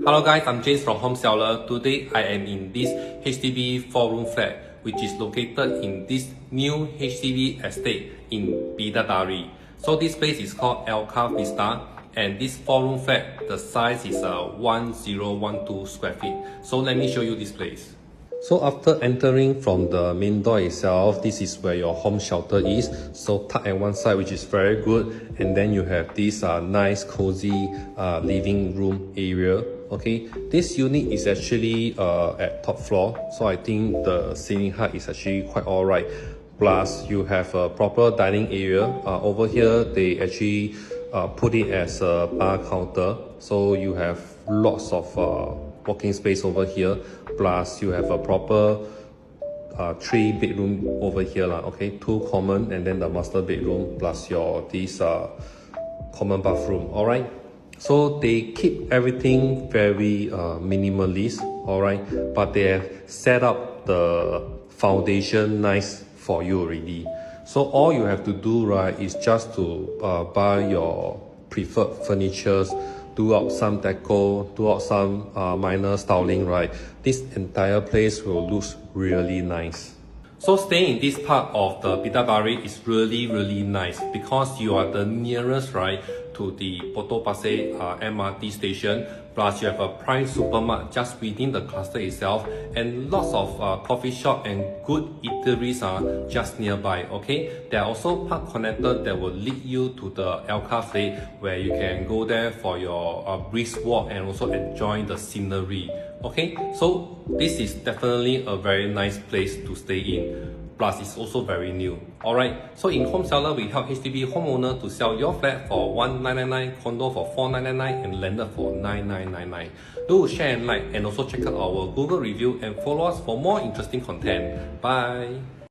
Hello guys, I'm James from Homeseller. Today I am in this HDB 4-room flat which is located in this new HDB estate in Bidadari. So this place is called Alka Vista and this 4-room flat, the size is 1012 square feet. So let me show you this place. So after entering from the main door itself, this is where your home shelter is. So tucked at one side, which is very good. And then you have this nice cozy living room area. Okay, this unit is actually at top floor. So I think the ceiling height is actually quite alright. Plus you have a proper dining area. Over here, they actually put it as a bar counter. So you have lots of walking space over here, plus you have a proper 3-bedroom over here okay, 2 common and then the master bedroom plus your this common bathroom. All right, so they keep everything very minimalist, all right, but they have set up the foundation nice for you already. So all you have to do, right, is just to buy your preferred furnitures, do out some deco, do out some minor styling, right? This entire place will look really nice. So staying in this part of the Bidadari is really nice because you are the nearest, right, to the Potong Pasir MRT station. Plus you have a prime supermarket just within the cluster itself, and lots of coffee shop and good eateries are just nearby. Okay, there are also park connected that will lead you to the Alka Flat, where you can go there for your brisk walk and also enjoy the scenery. Okay, so this is definitely a very nice place to stay in. Plus it's also very new. Alright, so in Homeseller, we help HDB homeowner to sell your flat for 1999, condo for 4999 and landed for 9999. Do share and like, and also check out our Google review and follow us for more interesting content. Bye.